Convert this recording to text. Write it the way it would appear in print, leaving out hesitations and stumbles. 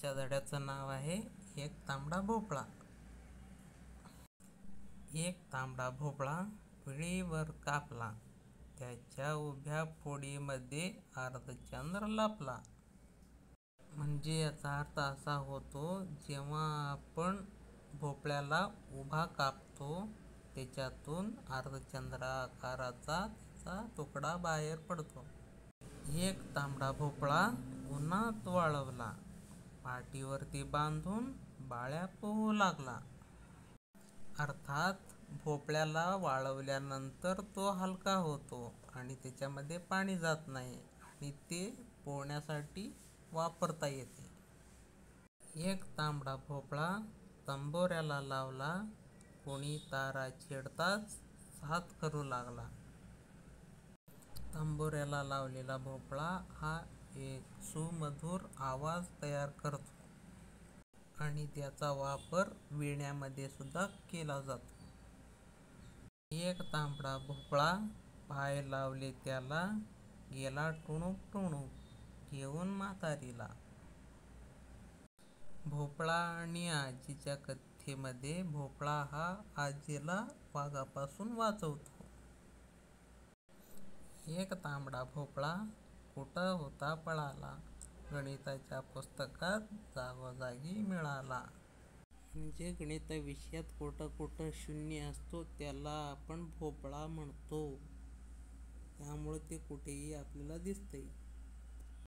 आजच्या धड्याचं नाव आहे एक तांबडा भोपळा. एक तांबडा भोपळा वेळीवर कापला, त्याच्या उभ्या फोडीमध्ये अर्धचंद्र लपला. म्हणजे याचा अर्थ असा होतो, जेव्हा आपण भोपळ्याला उभा कापतो त्याच्यातून अर्धचंद्राकाराचा त्याचा तुकडा बाहेर पडतो. एक तांबडा भोपळा उन्हात वाळवला, पाठीवरती बांधून बाळ्या पोहू लागला. अर्थात भोपळ्याला वाळवल्यानंतर तो हलका होतो आणि त्याच्यामध्ये पाणी जात नाही आणि ते पोहण्यासाठी वापरता येते. एक तांबडा भोपळा तंबोऱ्याला लावला, कोणी तारा छेडताच साथ करू लागला. तंबोऱ्याला लावलेला भोपळा हा एक सुमधुर आवाज तयार करतो आणि त्याचा वापर विण्यामध्ये सुद्धा केला जातो. एक तांबडा भोपळा पाय लावले त्याला, गेला टुणूक टुणूक घेऊन म्हातारीला. भोपळा आणि आजीच्या कथेमध्ये भोपळा हा आजीला वाघापासून वाचवतो. एक तांबडा भोपळा कुठं होता पळाला, गणिताच्या पुस्तकात जागोजागी मिळाला. म्हणजे गणित विषयात कुठं कुठं शून्य असतो त्याला आपण भोपळा म्हणतो. त्यामुळे ते कुठेही आपल्याला दिसतंय.